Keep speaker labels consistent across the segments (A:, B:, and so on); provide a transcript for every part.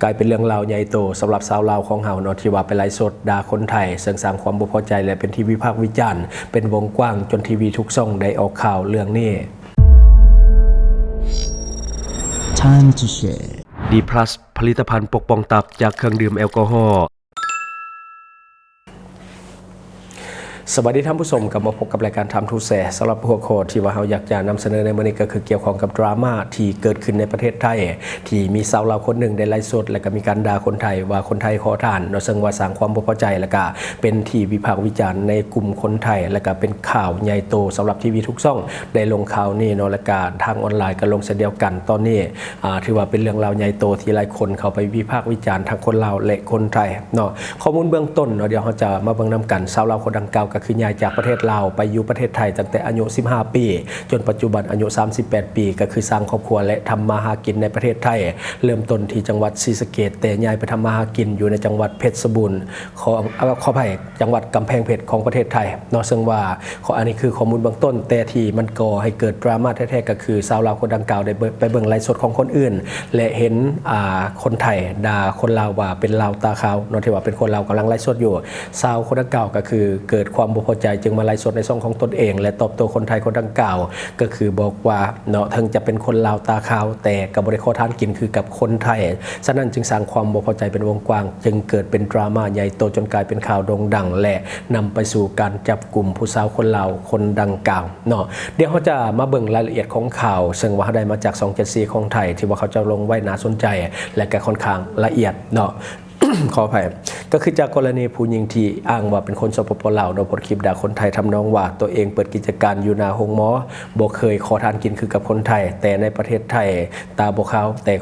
A: กลายเป็นเรื่องราวใหญ่โตสำหรับชาวลาวของเฮาเนาะที่ว่าไปไลฟ์สดด่าคนไทยเสร้างความบ่พอใจและเป็นที่วิพากษ์วิจารณ์เป็นวงกว้างจนทีวีทุกช่องได้ออกข่าวเรื่องนี้
B: Time to share
A: D+ ผลิตภัณฑ์ปกป้องตับจากเครื่องดื่มแอลกอฮอล์สวัสดีท่านผู้ชมกลับมาพบกับรายการทำทูแสสำหรับหัวข้อที่ว่าเราอยากจะนำเสนอในวันนี้ก็คือเกี่ยวข้องกับดราม่าที่เกิดขึ้นในประเทศไทยที่มีสาวลาวคนหนึ่งได้ไลฟ์สดและก็มีการด่าคนไทยว่าคนไทยขอทานเนาะซึ่งว่าสร้างความบ่พอใจและก็เป็นที่วิพากษ์วิจารณ์ในกลุ่มคนไทยและก็เป็นข่าวใหญ่โตสำหรับทีวีทุกช่องได้ลงข่าวนี้เนาะและก็ทางออนไลน์ก็ลงเช่นเดียวกันตอนนี้ถือว่าเป็นเรื่องราวใหญ่โตที่หลายคนเข้าไปวิพากษ์วิจารณ์ทั้งคนลาวและคนไทยเนาะข้อมูลเบื้องต้นเนาะเดี๋ยวเราจะมาเบิ่งนำกันสาวลาวคนดังกล่าวก็คือย้ายจากประเทศลาวไปอยู่ประเทศไทยตั้งแต่อายุ15ปีจนปัจจุบันอายุ38ปีก็คือสร้างครอบครัวและทำมาหากินในประเทศไทยเริ่มต้นที่จังหวัดศรีสะเกษแต่ย้ายไปทำมาหากินอยู่ในจังหวัดเพชรบูรณ์ขออภัยจังหวัดกำแพงเพชรของประเทศไทยเนาะซึ่งว่าอันนี้คือข้อมูลเบื้องต้นแต่ที่มันก่อให้เกิดดราม่าแท้ๆก็คือสาวลาวคนดังกล่าวได้ไปเบิ่งไลฟ์สดของคนอื่นและเห็นคนไทยด่าคนลาวว่าเป็นลาวตาขาวเนาะที่ว่าเป็นคนลาวกำลังไลฟ์สดอยู่สาวคนดังกล่าวก็คือเกิดความบ่พอใจจึงมาไลฟ์สดในช่องของตนเองและตอบโต้คนไทยคนดังกล่าวก็คือบอกว่าเนาะถึงจะเป็นคนลาวตาขาวแต่กับบริโภคทานกินคือกับคนไทยฉะนั้นจึงสร้างความบ่พอใจเป็นวงกว้างจึงเกิดเป็นดราม่าใหญ่โตจนกลายเป็นข่าวโด่งดังและนำไปสู่การจับกลุ่มผู้สาวคนลาวคนดังกล่าวเนาะเดี๋ยวเขาจะมาเบิ่งรายละเอียดของข่าวซึ่งว่าได้มาจาก274ของไทยที่ว่าเขาจะลงไว้น่าสนใจและก็ค่อนข้างละเอียดเนาะ ขออภัยก็คือจากกรณีผู้หญิงที่อ้างว่าเป็นคนสปปลาวโดยโพสต์คลิปด่าคนไทยทำนองว่าตัวเองเปิดกิจการอยู่หน้าโรงหมอบ่เคยขอทานกินคือกับคนไทยแต่ในประเทศไทยตาบ่ขาวแต่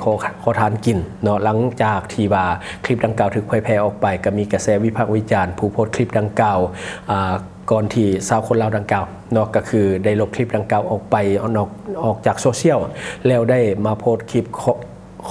A: ขอทานกินเนาะหลังจากที่ว่าคลิปดังกล่าวถูกเผยแพร่ออกไปก็มีกระแสวิพากษ์วิจารณ์ผู้โพสต์คลิปดังกล่าวก่อนที่สาวคนลาวดังกล่าวเนาะก็คือได้ลบคลิปดังกล่าวออกไปออกจากโซเชียลแล้วได้มาโพสต์คลิป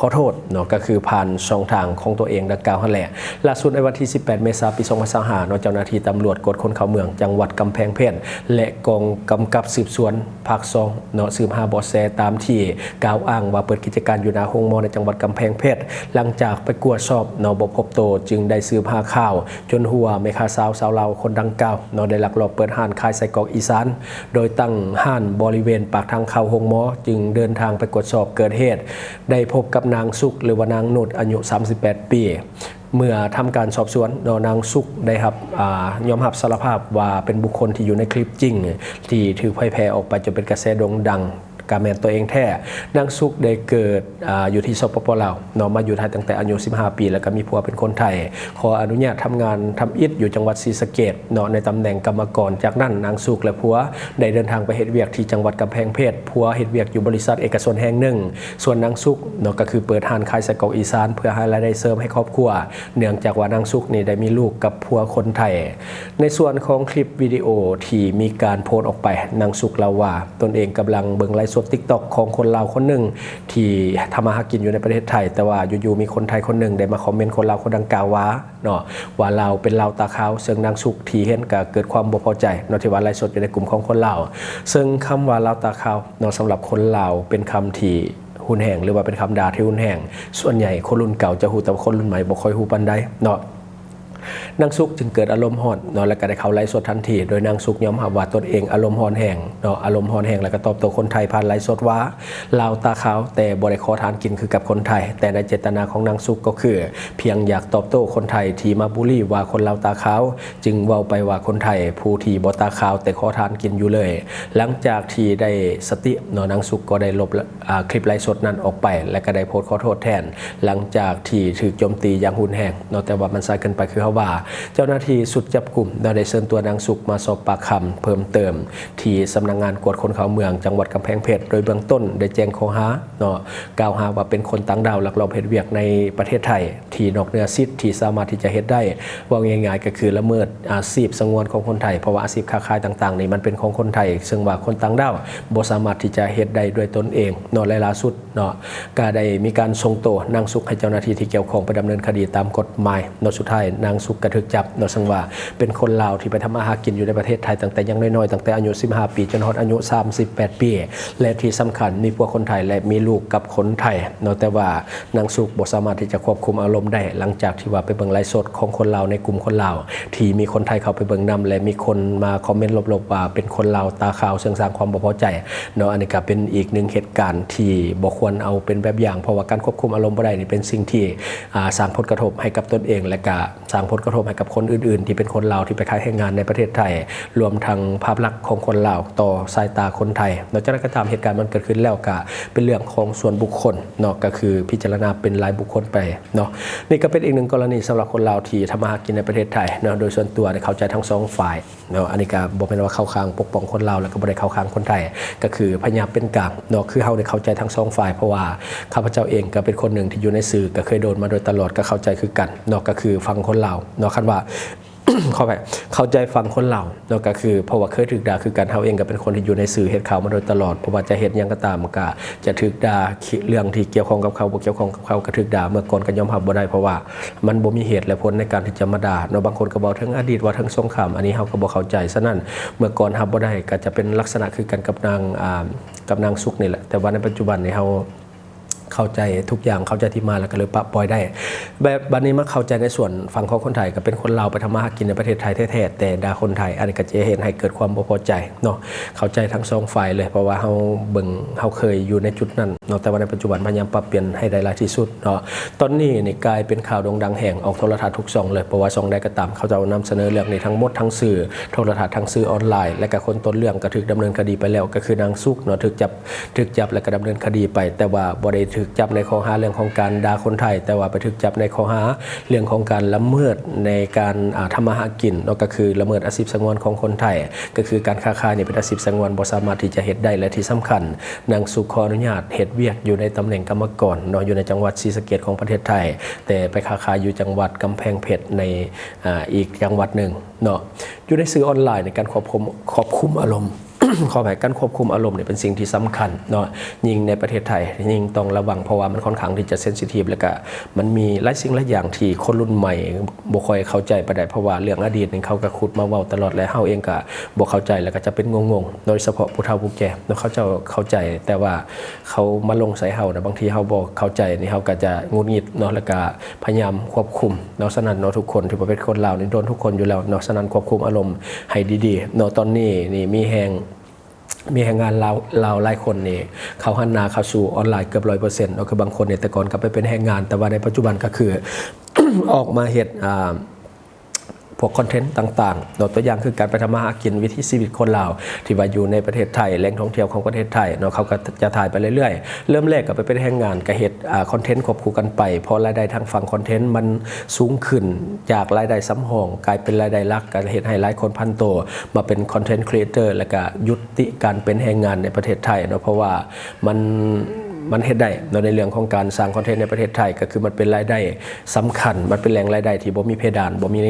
A: ขอโทษเนาะก็คือผ่านช่องทางของตัวเองดังกล่าวนั่นแหละล่าสุดในวันที่18เมษายนปี2025เนาะเจ้าหน้าที่ตำรวจกดคนเข้าเมืองจังหวัดกำแพงเพชรและกองกำกับสืบสวนภาค2เนาะสืบหาเบาะแสตามที่กล่าวอ้างว่าเปิดกิจการอยู่หน้าโรงหมอในจังหวัดกำแพงเพชรหลังจากไปกวดสอบเนาะบ่พบโตจึงได้สืบหาข่าวจนหัวแม่ค้าสาวลาวคนดังกล่าวเนาะได้ลักลอบเปิดห้านขายไส้กรอกอีสานโดยตั้งห้านบริเวณปากทางเข้าโรงหมอจึงเดินทางไปกวดสอบเกิดเหตุได้พบกับนางสุขหรือว่านางนุชอายุ38ปีเมื่อทำการสอบสวนนางสุขได้ครับยอมรับสารภาพว่าเป็นบุคคลที่อยู่ในคลิปจริงที่ถือเผยแพร่ออกไปจนเป็นกระแสโด่งดังกาแมนตัวเองแท้นางสุขได้เกิดอยู่ที่สปปลาวเนาะมาอยู่ไทยตั้งแต่อายุ15ปีแล้วก็มีผัวเป็นคนไทยขออนุญาตทำงานทำอิฐอยู่จังหวัดศรีสะเกษเนาะในตำแหน่งกรรมกรจากนั้นนางสุขและผัวได้เดินทางไปเฮ็ดเวียกที่จังหวัดกำแพงเพชรผัวเฮ็ดเวียกอยู่บริษัทเอกชนแห่งหนึ่งส่วนนางสุขเนาะก็คือเปิดห้านขายไส้กรอกอีสานเพื่อหารายได้เสริมให้ครอบครัวเนื่องจากว่านางสุขนี่ได้มีลูกกับผัวคนไทยในส่วนของคลิปวิดีโอที่มีการโพสต์ออกไปนางสุขเล่าว่าตนเองกำลังเบิ่งไลฟ์สด TikTokของคนลาวคนหนึ่งที่ทำมาหากินอยู่ในประเทศไทยแต่ว่าอยู่ๆมีคนไทยคนหนึ่งได้มาคอมเมนต์คนลาวคนดังกล่าวว่าเนาะว่าลาวเป็นลาวตาขาวซึ่งนางสุขที่เห็นก็เกิดความบ่พอใจเนาะที่ว่าไลฟ์สดอยู่ในกลุ่มของคนลาวซึ่งคำว่าลาวตาขาวเนาะสำหรับคนลาวเป็นคำที่หุนแห่งหรือว่าเป็นคำด่าที่หุนแห่งส่วนใหญ่คนรุ่นเก่าจะฮู้แต่คนรุ่นใหม่บ่ค่อยฮู้ปานใดเนาะนางสุขจึงเกิดอารมณ์ร้อนเนาะแล้วก็ได้เข้าไลฟ์สดทันทีโดยนางสุขยอมรับว่าตนเองอารมณ์ร้อนแห้งเนาะอารมณ์ร้อนแห้งแล้วก็ตอบโต้คนไทยผ่านไลฟ์สดว่าลาวตาขาวแต่บ่ได้ขอทานกินคือกับคนไทยแต่ในเจตนาของนางสุขก็คือเพียงอยากตอบโต้คนไทยที่มาบูลลี่ว่าคนลาวตาขาวจึงเว้าไปว่าคนไทยผู้ที่บ่ตาขาวแต่ขอทานกินอยู่เลยหลังจากที่ได้สติเนาะนางสุขก็ได้ลบคลิปไลฟ์สดนั้นออกไปและก็ได้โพสต์ขอโทษแทนหลังจากที่ถูกโจมตีอย่างรุนแรงเนาะแต่ว่ามันสายเกินไปคือเขาว่าเจ้าหน้าที่สุดจับกลุ่มได้เชิญตัวนางสุขมาสอบปากคำเพิ่มเติมที่สำนักงานกวดคนเข้าเมืองจังหวัดกำแพงเพชรโดยเบื้องต้นได้แจ้งข้อหาเนาะกล่าวหาว่าเป็นคนต่างดาวลักลอบเฮ็ดเวียกในประเทศไทยที่นอกเหนือสิทธิ์ที่สามารถที่จะเฮ็ดได้ว่าง่ายๆก็คือละเมิดอาชีพสงวนของคนไทยเพราะว่าอาชีพค้าขายต่างๆนี่มันเป็นของคนไทยซึ่งว่าคนต่างดาวบ่สามารถที่จะเฮ็ดได้ด้วยตนเองเนาะล่าสุดเนาะก็ได้มีการส่งตัวนางสุขให้เจ้าหน้าที่ที่เกี่ยวข้องไปดำเนินคดีตามกฎหมายเนาะสุดท้ายนาง สุกกระถึกจับเนาะซึ่งว่าเป็นคนลาวที่ไปทำมาหากินอยู่ในประเทศไทยตั้งแต่ยังน้อยๆตั้งแต่อายุ15ปีจนฮอดอายุ38ปีและที่สำคัญมีพวกคนไทยและมีลูกกับคนไทยเนาะแต่ว่านางสุกบ่สามารถที่จะควบคุมอารมณ์ได้หลังจากที่ว่าไปเบิ่งไลฟ์สดของคนลาวในกลุ่มคนลาวที่มีคนไทยเข้าไปเบิ่งนำและมีคนมาคอมเมนต์ลบๆว่าเป็นคนลาวตาขาวซึ่งสร้างความบ่พอใจเนาะอันนี้ก็เป็นอีกหนึ่งเหตุการณ์ที่บ่ควรเอาเป็นแบบอย่างเพราะว่าการควบคุมอารมณ์บ่ได้นี่เป็นสิ่งที่สร้างผลกระทบให้กับตนเองและก็สร้างผลกระทบให้กับคนอื่นๆที่เป็นคนลาวที่ไปขายแรงงานในประเทศไทยรวมทั้งภาพลักษณ์ของคนลาวต่อสายตาคนไทยนอกจากนั้นก็ตามเหตุการณ์มันเกิดขึ้นแล้วก็เป็นเรื่องของส่วนบุคคลเนาะก็คือพิจารณาเป็นรายบุคคลไปเนาะนี่ก็เป็นอีกหนึ่งกรณีสำหรับคนลาวที่ทำมาหากินในประเทศไทยเนาะโดยส่วนตัวได้เข้าใจทั้งสองฝ่ายเนาะอันนี้ก็บ่เป็นว่าเข้าข้างปกป้องคนลาวแล้วก็บ่ได้เข้าข้างคนไทยก็คือพยายามเป็นกลางเนาะคือเฮาได้เข้าใจทั้งสองฝ่ายเพราะว่าข้าพเจ้าเองก็เป็นคนหนึ่งที่อยู่ในสื่อก็เคยโดนมาโดยตลอดก็เข้าใจคือกันเนาะก็คือฟังคนลาวเนาะคันว่า เข้าใจฟังคนเราเนาะก็คือเพราะว่าเคยถูกด่าคือการเฮาเองก็เป็นคนที่อยู่ในสื่อเฮ็ดข่าวมาโดยตลอดเพราะว่าจะเฮ็ดหยังก็ตามก็จะถูกด่าเรื่องที่เกี่ยวข้องกับเขาบ่เกี่ยวข้องกับเขาก็ถูกด่าเมื่อก่อนก็ยอมรับบ่ได้เพราะว่ามันบ่มีเหตุและผลในการที่จะมาด่าเนาะบางคนก็บอกถึงอดีตว่าถึงสงครามอันนี้เฮาก็บ่เข้าใจฉะนั้นเมื่อก่อนรับบ่ได้ก็จะเป็นลักษณะคือกันกับนางสุกนี่แหละแต่ว่าในปัจจุบันนี่เฮาเข้าใจทุกอย่างเข้าใจที่มาแล้วก็เลยปะปล่อยได้แบบบัดนี้มาเข้าใจในส่วนฝั่งของคนไทยก็เป็นคนลาวไปทำมาหากินในประเทศไทยแท้ๆแต่ด่าคนไทยอันนี้ก็จะเห็นให้เกิดความบ่พอใจเนาะเข้าใจทั้งสองฝ่ายเลยเพราะว่าเฮาเคยอยู่ในจุดนั้นเนาะแต่ว่าในปัจจุบันพยายามปรับเปลี่ยนให้ได้หลายที่สุดเนาะตอนนี้นี่กลายเป็นข่าวโด่งดังแห่งออกโทรทัศน์ทุกช่องเลยเพราะว่าช่องใดก็ตามเขาจะนำเสนอเรื่องนี้ทั้งหมดทั้งสื่อโทรทัศน์ทั้งสื่อออนไลน์และก็คนต้นเรื่องก็ถูกดำเนินคดีไปแล้วก็คือนางสุกเนาะถูกจับและก็ดำเนินคดีไปแต่ว่าบ่ได้ถูกจับในข้อหาเรื่องของการด่าคนไทยแต่ว่าไปถูกจับในข้อหาเรื่องของการละเมิดในการทำมาหากินเนาะก็คือละเมิดอาชีพสงวนของคนไทยก็คือการค้าขายนี่เป็นอาชีพสงวนบ่สามารถที่จะเฮ็ดได้และที่สำคัญนางสุขขออนุญาตเฮ็ดเวียกอยู่ในตำแหน่งกรรมกรเนาะอยู่ในจังหวัดศรีสะเกษของประเทศไทยแต่ไปค้าขายอยู่จังหวัดกำแพงเพชรในอีกจังหวัดหนึ่งเนาะอยู่ในสื่อออนไลน์ในการควบคุมอารมณ์ ขอหมายการควบคุมอารมณ์เนี่ยเป็นสิ่งที่สำคัญเนาะยิ่งในประเทศไทยยิ่งต้องระวังเพราะว่ามันค่อนข้างที่จะเซนซิทีฟแล้วก็มันมีหลายสิ่งหลายอย่างที่คนรุ่นใหม่บ่ค่อยเข้าใจไปได้เพราะว่าเรื่องอดีตนี่เขาก็ขุดมาเว้าตลอดแล้วเฮาเองก็บ่เข้าใจแล้วก็จะเป็นงงๆโดยเฉพาะผู้เฒ่าผู้แก่เนาะเขาจะเข้าใจแต่ว่าเขามาลงใส่เฮานะบางทีเฮาบ่เข้าใจนี่เฮาก็จะงุนงิดเนาะแล้วก็พยายามควบคุมเนาะฉะนั้นเนาะทุกคนที่เป็นคนลาวนี่โดนทุกคนอยู่แล้วเนาะฉะนั้นควบคุมอารมณ์ให้ดีๆเนาะตอนนี้นี่มีแรงงานลาวหลายคนนี่เขาหันหน้าเข้าสู่ออนไลน์เกือบ 100% เนาะคือบางคนเนี่ยแต่ก่อนก็ไปเป็นแรงงานแต่ว่าในปัจจุบันก็คือ ออกมาเฮ็ดพวกคอนเทนต์ต่างๆเนาะตัวอย่างคือการไปทำมาหากินวิถีชีวิตคนลาวที่ว่าอยู่ในประเทศไทยแหล่งท่องเที่ยวของประเทศไทยเนาะเขาก็จะถ่ายไปเรื่อยๆเริ่มแรกก็ไปเป็นแรงงานก็เฮ็ดคอนเทนต์ควบคู่กันไปพอรายได้ทางฝั่งคอนเทนต์มันสูงขึ้นจากรายได้สำรองกลายเป็นรายได้หลักก็เฮ็ดให้หลายคนพันโตมาเป็นคอนเทนต์ครีเอเตอร์แล้วก็ยุติการเป็นแรงงานในประเทศไทยเนาะเพราะว่ามันเฮ็ดได้ในเรื่องของการสร้างคอนเทนต์ในประเทศไทยก็คือมันเป็นรายได้สำคัญมันเป็นแหล่งรายได้ที่บ่มีเพดานบ่มี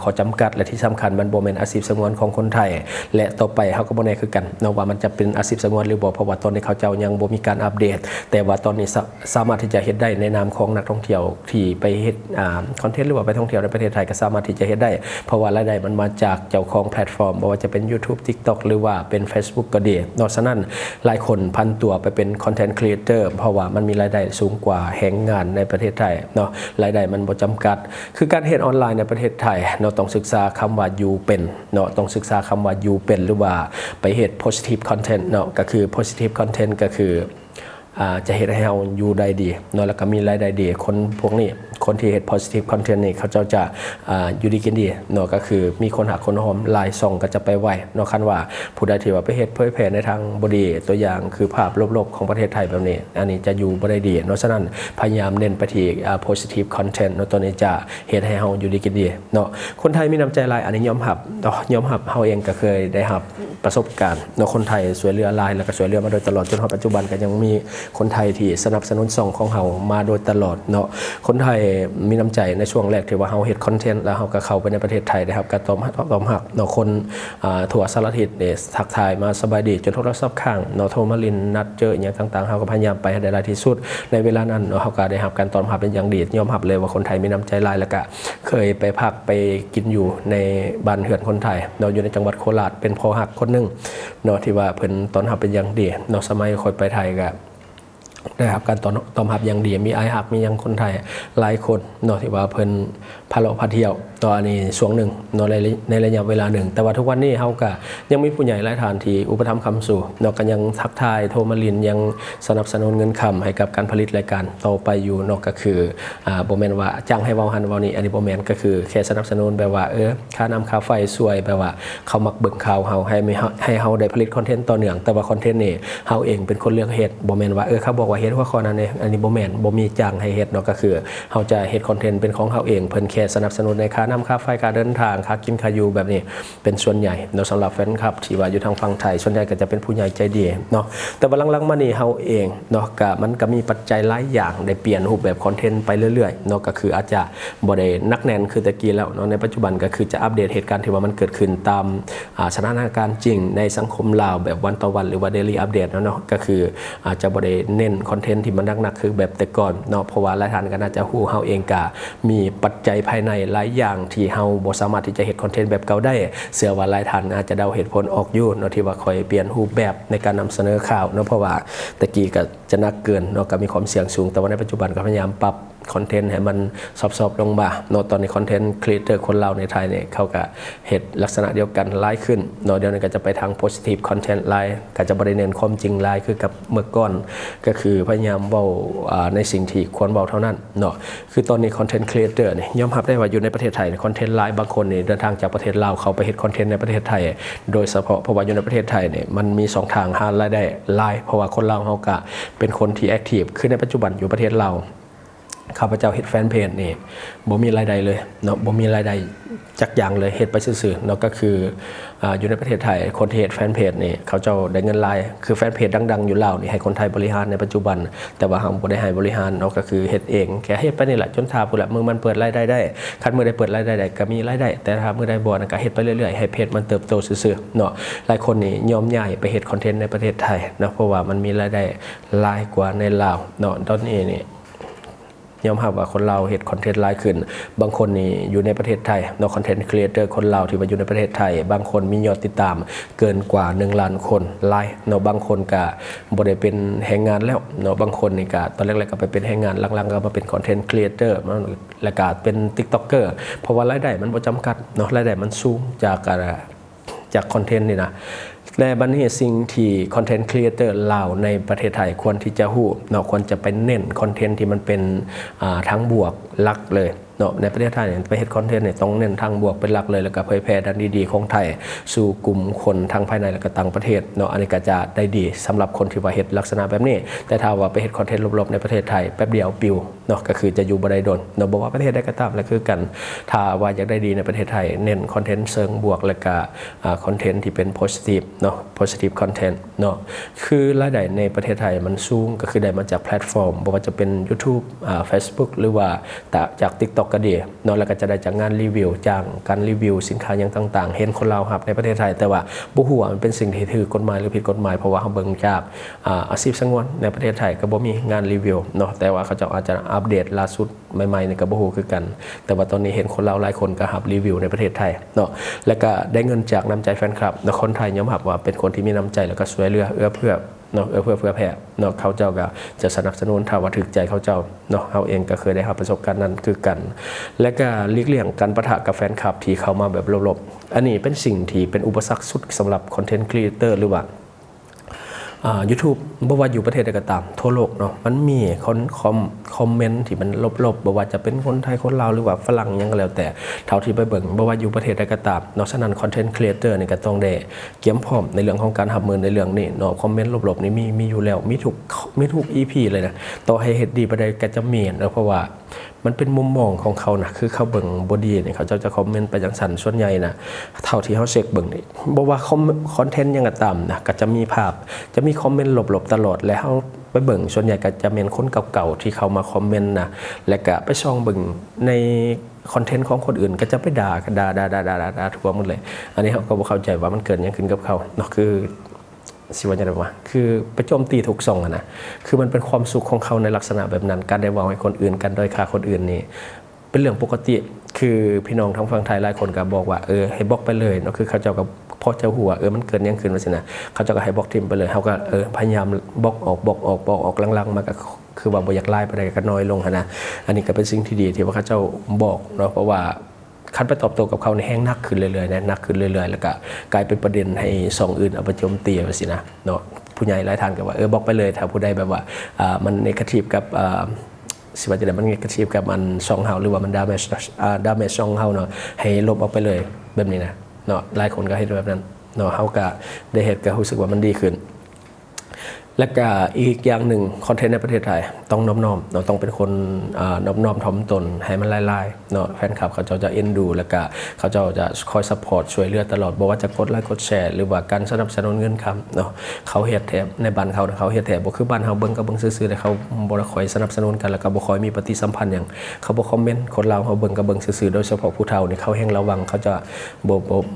A: ข้อจำกัดและที่สำคัญมันบ่แม่นอาชีพสงวนของคนไทยและต่อไปเฮาก็บ่แน่คือกันเนาะว่ามันจะเป็นอาชีพสงวนหรือบ่เพราะว่าตอนนี้เขาเจ้ายังบ่มีการอัปเดตแต่ว่าตอนนี้สามารถที่จะเฮ็ดได้ในนามของนักท่องเที่ยวที่ไปเฮ็ดคอนเทนต์หรือว่าไปท่องเที่ยวในประเทศไทยก็สามารถที่จะเฮ็ดได้เพราะว่ารายได้มันมาจากเจ้าของแพลตฟอร์มบ่ว่าจะเป็น YouTube TikTok หรือว่าเป็น Facebook ก็ดีเนาะฉะนั้นหลายคนพันตัวไปเป็นคอนเทนต์ครีเอเตอร์เพราะว่ามันมีรายได้สูงกว่าแรงงานในประเทศไทยเนาะรายได้มันบ่จำกัดคือการเฮ็ดออนไลน์ในประเทศไทยเนาะต้องศึกษาคำว่าอยู่เป็นเนาะต้องศึกษาคำว่าอยู่เป็นหรือว่าไปเฮ็ด positive content เนาะก็คือ positive content ก็คือจะเฮ็ดให้เราอยู่ได้ดีเนาะแล้วก็มีรายได้ดีคนพวกนี้คนที่เฮ็ด positive content นี่เขาเจ้าจะอยู่ดีกินดีเนาะก็คือมีคนหักคนหอมลายส่องก็จะไปไวเนาะคันว่าผู้ใดที่ว่าไปเฮ็ดเผยแพร่ในทางบ่ดีตัวอย่างคือภาพลบๆของประเทศไทยแบบนี้อันนี้จะอยู่บ่ได้ดีเนาะฉะนั้นพยายามเน้นไปที่positive content เนาะตัวนี้จะเฮ็ดให้เฮาอยู่ดีกินดีเนาะคนไทยมีน้ำใจหลายอันนี้ยอมรับเนาะยอมรับเฮาเองก็เคยได้รับประสบการณ์เนาะคนไทยช่วยเหลือหลายแล้วก็ช่วยเหลือมาโดยตลอดจนถึงปัจจุบันก็ยังมีคนไทยที่สนับสนุนส่องของเฮามาโดยตลอดเนาะคนไทย มีน้ำใจในช่วงแรกที่ว่าเฮาเฮ็ดคอนเทนต์แล้วเฮาก็เข้าไปในประเทศไทยได้ครับการตอบรับเนาะคนทั่วสารทิศเนี่ยทักทายมาสบายดีจนโทรศัพท์ค้างเนาะโทรมาลินนัดเจออย่างต่างๆเฮาก็พยายามไปให้ได้หลายที่สุดในเวลานั้นเนาะเฮาก็ได้รับการตอบรับเป็นอย่างดียอมรับเลยว่าคนไทยมีน้ำใจหลายแล้วก็เคยไปพักไปกินอยู่ในบ้านเฮือนคนไทยเนาะอยู่ในจังหวัดโคราชเป็นพ่อฮักคนนึงเนาะที่ว่าเพิ่นต้อนรับเป็นอย่างดีเนาะสมัยค่อยไปไทยก็ได้รับการตอบรับอย่างดีมีไอฮักมียังคนไทยหลายคนเนาะที่ว่าเพิ่นพาเลาะพาเที่ยวตอนนี้ช่วงหนึ่งเนาะในระยะเวลาหนึ่งแต่ว่าทุกวันนี้เฮาก็ยังมีผู้ใหญ่หลายท่านที่อุปถัมภ์คำสู่เนาะก็ยังทักทายโทรมาลินยังสนับสนุนเงินคำให้กับการผลิตรายการต่อไปอยู่เนาะก็คือบ่แม่นว่าจ้างให้เว้าหันเว้านี่อันนี้บ่แม่นก็คือแค่สนับสนุนแบบว่าค่าน้ำค่าไฟช่วยแบบว่าเขามักเบิ่งข่าวเฮาให้เฮาได้ผลิตคอนเทนต์ต่อเนื่องแต่ว่าคอนเทนต์นี่เฮาเองเป็นคนเลือกเฮ็ดบ่แม่นว่าเขาบอกว่าเฮ็ดหัวข้อนั้นนี่อันนี้บ่แม่นบ่มีจ้างให้เฮ็ดเนาะก็คือเฮาจะเฮ็ดคอนเทนต์เป็นของเฮาเองเพิ่นแค่สนับสนุนในค่าน้ำค่าไฟค่าเดินทางค่ากินค่าอยู่แบบนี้เป็นส่วนใหญ่เนาะสำหรับแฟนคลับที่ว่าอยู่ทางฝั่งไทยส่วนใหญ่ก็จะเป็นผู้ใหญ่ใจดีเนาะแต่ว่าหลังๆมานี่เฮาเองเนาะก็มันก็มีปัจจัยหลายอย่างได้เปลี่ยนรูปแบบคอนเทนต์ไปเรื่อยๆเนาะก็คืออาจจะบ่ได้นักแน่นคือตะกี้แล้วเนาะในปัจจุบันก็คือจะอัปเดตเหตุการณ์ที่ว่ามันเกิดขึ้นตามสถานการณ์จริงในสังคมลาวแบบวันต่อวันหรือว่าเดลี่อัปเดตเนาะก็คืออาจจะบ่ได้เน้นคอนเทนต์ที่มันหนักๆคือแบบแต่ก่อนเนาะเพราะว่าหลายท่านก็น่าจะฮู้เฮาเองก็มีปัจจัยภายในหลายอย่างที่เฮาบ่สามารถที่จะเฮ็ดคอนเทนต์แบบเก่าได้เชื่อว่าหลายท่านอาจจะเดาเหตุผลออกอยู่เนาะที่ว่าค่อยเปลี่ยนรูปแบบในการนำเสนอข่าวเนาะเพราะว่าตะกี้ก็จะหนักเกินเนาะก็มีความเสี่ยงสูงแต่ว่าในปัจจุบันก็พยายามปรับคอนเทนต์ให้มันซอฟๆลงมาเนาะตอนนี้คอนเทนต์ครีเอเตอร์คนลาวในไทยเนี่ยเขาก็เฮ็ดลักษณะเดียวกันหลายขึ้นเนาะเดี๋ยวนี้ก็จะไปทาง positive content หลายก็จะบ่ได้เน้นความจริงหลายคือกับเมื่อก่อนก็คือพยายามเว้าในสิ่งที่ควรเว้าเท่านั้นเนาะคือตอนนี้คอนเทนต์ครีเอเตอร์นี่ยอมรับได้ว่าอยู่ในประเทศไทยคอนเทนต์หลายบางคนนี่เดินทางจากประเทศลาวเขาไปเฮ็ดคอนเทนต์ในประเทศไทยโดยเฉพาะเพราะว่าอยู่ในประเทศไทยเนี่ยมันมี2ทางหารายได้หลายเพราะว่าคนลาวเฮาก็เป็นคนที่แอคทีฟคือในปัจจุบันอยู่ประเทศลาวข้าพเจ้าเฮ็ดแฟนเพจนี่บ่มีรายได้เลยเนาะบ่มีรายได้จักอย่างเลยเฮ็ดไปซื่อๆเนาะก็คืออยู่ในประเทศไทยคนที่เฮ็ดแฟนเพจนี่เขาเจ้าได้เงินรายคือแฟนเพจดังๆอยู่ลาวนี่ให้คนไทยบริหารในปัจจุบันแต่ว่าเฮาบ่ได้ให้บริหารเนาะก็คือเฮ็ดเองแค่เฮ็ดไปนี่แหละจนถ้าพุ่นละมื้อมันเปิดรายได้ได้คันมื้อได้เปิดรายได้ได้ก็มีรายได้แต่ถ้ามื้อใดบ่ก็เฮ็ดไปเรื่อยๆให้เพจมันเติบโตซื่อๆเนาะหลายคนนี่ยอมย้ายไปเฮ็ดคอนเทนต์ในประเทศไทยเนาะเพราะว่ามันมีรายได้หลายกว่าในลาวเนาะตอนนี้นี่ยอมรับว่าคนเราเฮ็ดคอนเทนต์หลายขึ้นบางคนนี่อยู่ในประเทศไทยเนาะคอนเทนต์ครีเอเตอร์คนเราที่ว่าอยู่ในประเทศไทยบางคนมียอดติดตามเกินกว่า1ล้านคนไลค์เนาะบางคนก็บ่ได้เป็นแรงงานแล้วเนาะบางคนนี่ก็ตอนแรกๆก็ไปเป็นแรงงานหลังๆก็มาเป็นคอนเทนต์ครีเอเตอร์แล้วก็เป็น TikToker เพราะว่ารายได้มันบ่จำกัดเนาะรายได้มันสูงจากคอนเทนต์นี่นะและบัดนี้สิ่งที่คอนเทนต์ครีเอเตอร์ลาวในประเทศไทยควรที่จะฮู้เนาะควรจะไปเน้นคอนเทนต์ที่มันเป็นทั้งบวกหลักเลยเนาะในประเทศไทยเนี่ยไปเฮ็ดคอนเทนต์เนี่ยต้องเน้นทางบวกเป็นหลักเลยแล้วก็เผยแพร่ด้านดีๆของไทยสู่กลุ่มคนทั้งภายในและก็ต่างประเทศเนาะอันนี้ก็จะได้ดีสำหรับคนที่ว่าเฮ็ดลักษณะแบบนี้แต่ถ้าว่าไปเฮ็ดคอนเทนต์ลบๆในประเทศไทยแป๊บเดียวปิวเนาะก็คือจะอยู่บ่ได้ดนเนาะบ่ว่าประเทศใดก็ตามแล้วคือกันถ้าว่าอยากได้ดีในประเทศไทยเน้นคอนเทนต์เชิงบวกแล้วก็คอนเทนต์ที่เป็น positive เนาะ positive content เนาะคือรายได้ในประเทศไทยมันสูงก็คือได้มาจากแพลตฟอร์มบ่ว่าจะเป็น YouTube Facebook หรือว่าจาก TikTok ก็ดีเนาะแล้วก็จะได้จากงานรีวิวจากการรีวิวสินค้าอย่างต่างๆเห็นคนลาวรับในประเทศไทยแต่ว่าบ่ฮู้ว่ามันเป็นสิ่งที่ถูกกฎหมายหรือผิดกฎหมายเพราะว่าเฮาเบิ่งจากอาชีพสงวนในประเทศไทยก็บ่มีงานรีวิวเนาะแต่ว่าเขาจะอาจจะอัปเดตล่าสุดใหม่ๆนี่ก็บ่ฮู้คือกันแต่ว่าตอนนี้เห็นคนลาวหลายคนก็รับรีวิวในประเทศไทยเนาะแล้วก็ได้เงินจากน้ำใจแฟนคลับเนาะคนไทยยอมรับว่าเป็นคนที่มีน้ำใจแล้วก็ช่วยเหลือเอื้อเฟื้อเนาะเพื่อแผ่เนาะเขาเจ้าก็จะสนับสนุนถ้าว่าถึกใจเขาเจ้าเนาะเฮาเองก็เคยได้รับประสบการณ์นั้นคือกันและก็หลีกเลี่ยงการปะทะกับแฟนคลับที่เข้ามาแบบลบๆอันนี้เป็นสิ่งที่เป็นอุปสรรคสุดสำหรับคอนเทนต์ครีเอเตอร์หรือว่าYouTube บ่ว่าอยู่ประเทศใดก็ตามทั่วโลกเนาะมันมีคอมเมนต์ที่มันลบๆบ่ว่าจะเป็นคนไทยคนลาวหรือว่าฝรั่งหยังก็แล้วแต่เท่าที่ไปเบิ่งบ่ว่าอยู่ประเทศใดก็ตามเนาะฉะนั้นคอนเทนต์ครีเอเตอร์นี่ก็ต้องได้เตรียมพร้อมในเรื่องของการรับมือในเรื่องนี้เนาะคอมเมนต์ลบๆนี่มีอยู่แล้วมีทุก EP เลยนะต่อให้เฮ็ดดีบ่ได้ก็จะมีเพราะว่ามันเป็นมุมมองของเขานะคือเขาเบิ่งบ่ดีนี่เขาจะคอมเมนต์ไปจังซั่นส่วนใหญ่นะเท่าที่เฮาเช็คเบิ่งนี่บ่ว่าคอนเทนต์หยังก็ตามนะก็จะมีภาพจะมีคอมเมนต์ลบๆตลอดและเฮา ไปเบิ่งส่วนใหญ่ก็จะเป็นคนเก่าๆที่เขามาคอมเมนต์นะและก็ไปช่องเบิ่งในคอนเทนต์ของคนอื่นก็จะไปด่าทั่วหมดเลยอันนี้เขาก็บ่เข้าใจว่ามันเกิดหยังขึ้นกับเขาเนาะคือสิว่าจะได้ว่าคือไปโจมตีทุกช่องอะนะคือมันเป็นความสุขของเขาในลักษณะแบบนั้นการได้เว้าให้คนอื่นกันด้อยค่าคนอื่นนี่เป็นเรื่องปกติคือพี่น้องทั้งฝั่งไทยหลายคนก็บอกว่าให้บล็อกไปเลยเนาะคือเขาเจ้าก็พอเจ้าหัวมันเกิดยังขึ้นว่าสินะเขาเจ้าก็ให้บล็อกทิมไปเลยเขาก็พยายามบล็อกออกลังๆมาก็คือว่าบ่อยากไล่ไปได้ก็น้อยลงนะอันนี้ก็เป็นสิ่งที่ดีที่ว่าเขาเจ้าบอกเนาะเพราะว่าคันไปตอบโต้กับเขาในแห้งนักขึ้นเรื่อยๆนะนักขึ้นเรื่อยๆแล้วก็กลายเป็นประเด็นให้ช่องอื่นเอาไปโจมตีว่าสินะเนาะผู้ใหญ่หลายท่านก็ว่าบล็อกไปเลยถ้าผู้ใดแบบว่ามันเนกาทีฟกับสิว่าจะได้มันเนกาทีฟกับมันช่องเฮาหรือว่ามันดาเมจช่องเฮาเนาะให้ลบออกไปเลยแบบนี้นะเนาะหลายคนก็เฮ็ดแบบนั้นเนาะเฮาก็ได้เฮ็ดก็รู้สึกว่ามันดีขึ้นและก็อีกอย่างหนึ่งคอนเทนต์ในประเทศไทยต้องน้อมๆเราต้องเป็นคนน้อมถ่อมตนให้มันลายๆเนาะแฟนคลับเขาจะเอ็นดูแล้วก็เขาจะคอยซัพพอร์ตช่วยเหลือตลอดบอกว่าจะกดไลค์กดแชร์หรือว่าการสนับสนุนเงินคำเนาะเขาเฮ็ดแถบในบ้านเขาเฮ็ดแถบบ่คือบ้านเฮาเบิ่งก็เบิ่งซื่อๆแต่เขาบ่ได้คอยสนับสนุนกันแล้วก็บ่ค่อยมีปฏิสัมพันธ์หยังเขาบ่คอมเมนต์คนลาวเฮาเบิ่งก็เบิ่งซื่อๆโดยเฉพาะผู้เฒ่านี่เขาแฮงระวังเขาจะ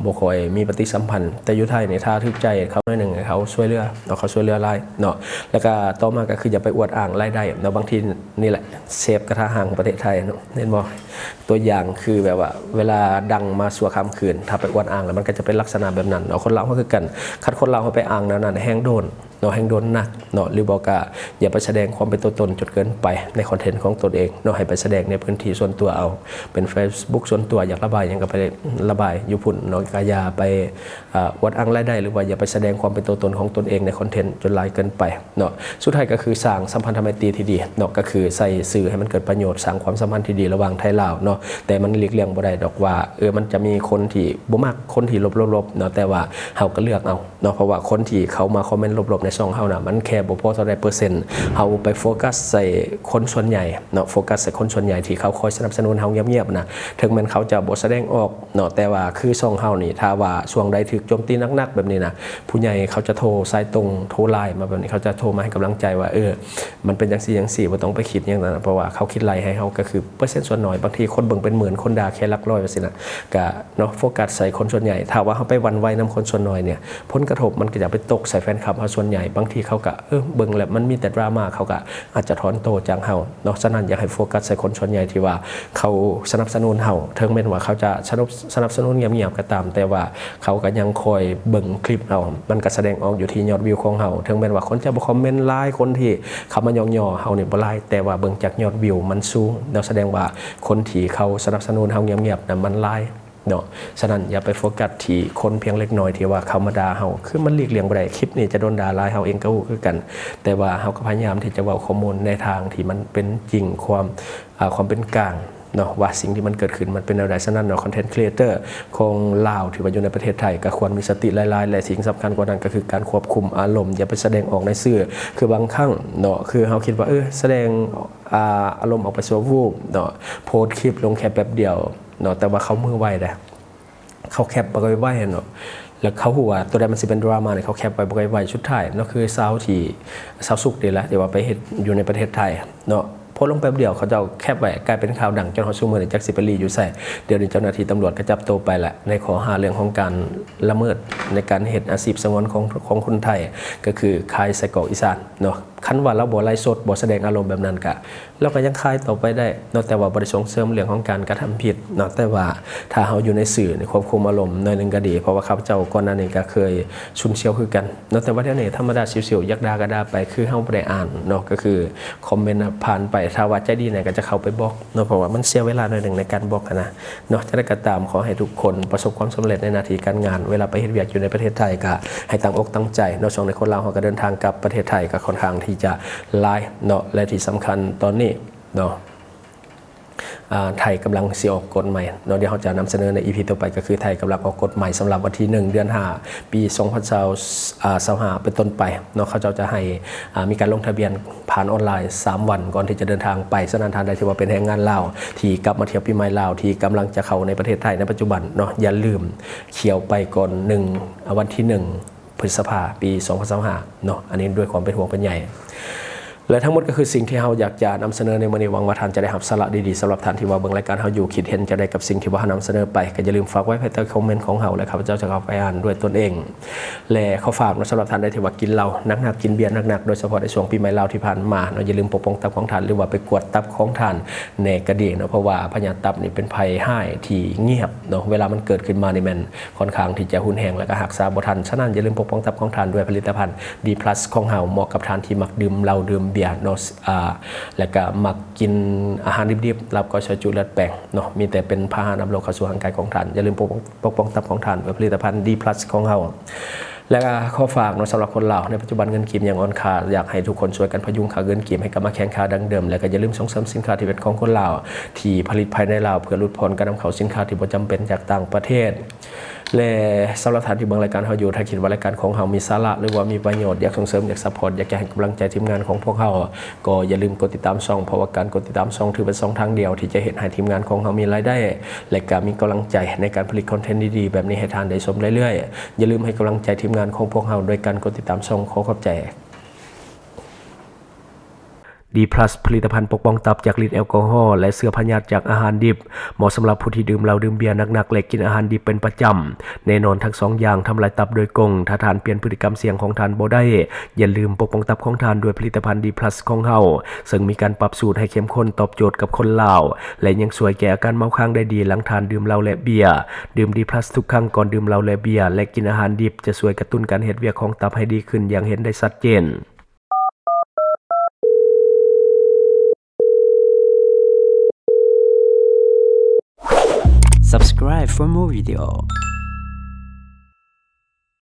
A: บ่ค่อยมีปฏิสัมพันธ์แต่อยู่ไทยนี่ถ้าทึกใจเขาหน่อยนึงเขาช่วยเหลือเนาะเขาช่วยเหลือหลายเนาะแล้วก็ต่อมาก็คืออย่าไปอวดอ้างรายได้แล้วบางทีนี่แหละเซฟกระทะห่างประเทศไทยเนาะเห็นบ่ตัวอย่างคือแบบว่าเวลาดังมาสัวข้ามคืนถ้าไปอวดอ้างแล้วมันก็จะเป็นลักษณะแบบนั้นเนาะคนลาวก็คือกันคัดคนลาวเขาไปอ้างนั้นแห้งโดนเนาะแห้งโดนหนักเนาะหรือบอกว่าอย่าไปแสดงความเป็นตัวตนจนเกินไปในคอนเทนต์ของตนเองเนาะให้ไปแสดงในพื้นที่ส่วนตัวเอาเป็น Facebook ส่วนตัวอยากระบายหยังก็ไประบายอยู่พุ่นเนาะก็อย่าไปอวดอ้างรายได้หรือว่าอย่าไปแสดงความเป็นตัวตนของตนเองในคอนเทนต์จนหลายเกินไปเนาะสุดท้ายก็คือสร้างสัมพันธไมตรีที่ดีเนาะก็คือใส่สื่อให้มันเกิดประโยชน์สร้างความสัมพันธ์ที่ดีระหว่างไทยลาวเนาะแต่มันหลีกเลี่ยงบ่ได้ดอกว่ามันจะมีคนที่บ่มักคนที่ลบเนาะแต่ว่าเฮาก็เลือกเอาเนาะเพราะว่าคนที่เขามาคอมเมนต์ลบในช่องเฮาน่ะมันแค่บ่พอเท่าใดเปอร์เซ็นต์เฮาไปโฟกัสใส่คนส่วนใหญ่เนาะโฟกัสใส่คนส่วนใหญ่ที่เขาคอยสนับสนุนเฮาเงียบๆนะถึงแม้เขาจะบ่แสดงออกเนาะแต่ว่าคือช่องเฮานี่ถ้าว่าช่วงใดถูกโจมตีหนักๆแบบนี้นะผู้ใหญ่เขาจะโทรสายตรงโทรไลน์มาแบบนี้เขาจะโทรมาให้กำลังใจว่ามันเป็นจังซี่บ่ต้องไปคิดอย่างนั้นเพราะว่าเขาคิดไล่ให้เฮาก็คือเปอร์เซ็นต์ส่วนน้อยบางทีคนเบิ่งเป็นหมื่นคนด่าแค่หลักร้อยว่าสินะก็เนาะโฟกัสใส่คนส่วนใหญ่ถ้าว่าเฮาไปหวั่นไหวนํคนส่วนน้อยเนี่ยผลกระทบมันก็จะไปตกใส่แฟนคลับเฮาส่วนใหญ่บางทีเขาก็เบิ่งแล้วมันมีแต่ดราม่าเขาก็อาจจะถอนโตจากเฮาเนาะฉะนั้นอยากให้โฟกัสใส่คนส่วนใหญ่ที่ว่าเขาสนับสนุนเฮาถึงแม้ว่าเขาจะสนับสนุนเงียบๆก็ตามแต่ว่าเขาก็ยังคอยเบิ่งคลิปเอามันก็แสดงออกอยู่ที่ยอดวิวของเฮาถึงแม้ว่าคนจะบ่คอมเมนต์ไลน์คนที่เขามาย่อๆเฮานี่บ่ไลน์แต่ว่าเบิ่งจากยอดวิวมันสูงแล้วแสดงว่าคนที่เขาสนับสนุนเฮาเงียบๆน่ะมันไลน์เนาะฉะนั้นอย่าไปโฟกัสที่คนเพียงเล็กน้อยที่ว่าเขามาด่าเฮาคือมันหลีกเลี่ยงบ่ได้คลิปนี้จะโดนด่าหลายเฮาเองก็คือกันแต่ว่าเฮาก็พยายามที่จะเว้าข้อมูลในทางที่มันเป็นจริงความเป็นกลางเนาะว่าสิ่งที่มันเกิดขึ้นมันเป็นอะไรฉะนั้นเนาะคอนเทนต์ครีเอเตอร์ของลาวที่ว่าอยู่ในประเทศไทยก็ควรมีสติหลายๆและสิ่งสำคัญกว่านั้นก็คือการควบคุมอารมณ์อย่าไปแสดงออกในสื่อคือบางครั้งเนาะคือเฮาคิดว่าแสดงอารมณ์ออกไปชั่ววูบเนาะโพสต์คลิปลงแค่แป๊บเดียวเนาะแต่ว่าเขามือไวเด้เขาแคปไปไว้เนาะแล้วเขาหัวตัวใดมันสิเป็นดราม่าเนี่ยเขาแคปไปไว้ชุดท้ายเนาะคือสาวสุกดีแล้วแต่ว่าไปเฮ็ดอยู่ในประเทศไทยเนาะโพสลงแป๊บเดียวเขาจะแคปไว้กลายเป็นข่าวดังจนฮอดซุมื้อนี้จักสิไปรีอยู่ไสเดี๋ยวนี้เจ้าหน้าที่ตำรวจก็จับตัวไปแหละในข้อหาเรื่องของการละเมิดในการเฮ็ดอาชีพสงวนของคนไทยก็คือขายไส้กรอกอีสานเนาะคันว่าเราบ่ไลฟ์สดบ่แสดงอารมณ์แบบนั้นก็เราก็ยังขายต่อไปได้เนาะแต่ว่าบ่ได้ส่งเสริมเรื่องของการกระทำผิดเนาะแต่ว่าถ้าเฮาอยู่ในสื่อในควบคุมอารมณ์หน่อยนึงก็ดีเพราะว่าข้าพเจ้าก่อนหน้านี้ก็เคยชุนเชียวคือกันเนาะแต่ว่าเดี๋ยวนี้ธรรมดาชิวๆยักด่าก็ด่าไปคือเฮาบ่ได้อ่านเนาะก็คือคอมเมนต์ผ่านไปถ้าว่าใจดีเนี่ยก็จะเข้าไปบล็อกเนาะเพราะว่ามันเสียเวลาหน่อยนึงในการบล็อกนะเนาะจะได้ก็ตามขอให้ทุกคนประสบความสำเร็จในหน้าที่การงานเวลาไปเฮ็ดเวียกอยู่ในประเทศไทยก็ให้ตั้งอกตั้งใจเนาะช่วงในคนลาวเฮาก็เดินทางกลับประเทศไทยก็ค่อนข้างที่จะหลายเนาะและที่สำคัญตอนนี้เนาะไทยกำลังสิออกกฎใหม่เนาะเดี๋ยวเราจะนำเสนอใน EP ต่อไปก็คือไทยกำลังออกกฎใหม่สำหรับวันที่1เดือน5ปี2025เป็นต้นไปเนาะเขาจะให้มีการลงทะเบียนผ่านออนไลน์3วันก่อนที่จะเดินทางไปฉะนั้นท่านใดที่ว่าเป็นแรงงานลาวที่กลับมาเที่ยวปีใหม่ลาวที่กำลังจะเข้าในประเทศไทยในปัจจุบันเนาะอย่าลืมเขียวไปก่อนวันที่1พฤษภาคมปี2025เนาะอันนี้ด้วยความเป็นห่วงเป็นใย และทั้งหมดก็คือสิ่งที่เราอยากจะนำเสนอในวันนี้หวังว่าท่านจะได้รับสาระดีๆสำหรับท่านที่ว่าเบิ่งรายการเราอยู่คิดเห็นจะได้กับสิ่งที่ว่าเรานำเสนอไปก็อย่าลืมฝากไว้ภายใต้คอมเมนต์ของเราและข้าพเจ้าจะเข้าไปอ่านด้วยตนเองและขอฝากสำหรับท่านใดที่ว่ากินเหล้าหนักๆกินเบียร์หนักๆโดยเฉพาะในช่วงปีใหม่ลาวที่ผ่านมาอย่าลืมปกป้องตับของท่านหรือว่าไปกวดตับของท่านในกระดีเพราะว่าพยาธิตับนี่เป็นภัยให้ที่เงียบเวลามันเกิดขึ้นมานี่มันค่อนข้างที่จะหุนแหงและก็หักษาบ่ทันฉะนั้นอย่าลืมปกป้องตับของท่านด้วยผลิตภัณฑ์ D+ ของเราเหมาะกับท่านที่มักดื่มเหล้าดื่มเบียร์และก็มักกินอาหารดิบๆรับก็ใช้จุเลือดแป้งมีแต่เป็นพาหะนำโรคเข้าสู่ร่างกายของท่านอย่าลืมปกป้องตับของท่านด้วยผลิตภัณฑ์ D+ ของเราและข้อฝากสำหรับคนลาวในปัจจุบันเงินกีบอย่างอ่อนค่าอยากให้ทุกคนช่วยกันพยุงค่าเงินกีบให้กลับมาแข็งค่าดังเดิมและก็อย่าลืมส่งเสริมสินค้าที่เป็นของคนลาวที่ผลิตภายในลาวเพื่อลดผลการนำเข้าสินค้าที่บ่จำเป็นจากต่างประเทศและสำหรับท่านที่เบิ่งรายการเราอยู่ถ้าคิดว่ารายการของเรามีสาระหรือว่ามีประโยชน์อยากส่งเสริมอยากซัพพอร์ตอยากจะให้กำลังใจทีมงานของพวกเราก็อย่าลืมกดติดตามช่องเพราะว่าการกดติดตามช่องถือเป็นช่องทางเดียวที่จะเห็นให้ทีมงานของเรามีรายได้และก็มีกำลังใจในการผลิตคอนเทนต์ดีๆแบบนี้ให้ท่านได้ชมเรื่อยๆอย่าลืมให้กำลังใจทีมงานของพวกเราโดยการกดติดตามช่องขอขอบใจD+ ผลิตภัณฑ์ปกป้องตับจากฤทธิ์แอลกอฮอล์และเชื้อพยาธิจากอาหารดิบเหมาะสำหรับผู้ที่ดื่มเหล้าดื่มเบียร์หนักๆและกินอาหารดิบเป็นประจำแน่นอนทั้งสองอย่างทำลายตับโดยกงถ้าท่านเปลี่ยนพฤติกรรมเสี่ยงของท่านบ่ได้อย่าลืมปกป้องตับของท่านด้วยผลิตภัณฑ์ D+ ของเราซึ่งมีการปรับสูตรให้เข้มข้นตอบโจทย์กับคนลาวและยังช่วยแก้อาการเมาค้างได้ดีหลังทานดื่มเหล้าและเบียร์ดื่ม D+ ทุกครั้งก่อนดื่มเหล้าและเบียร์และกินอาหารดิบจะช่วยกระตุ้นการเฮ็ดเวียกของตับให้ดีขึ้นอย่างเห็นได้ชัดเจน
B: Subscribe for more video.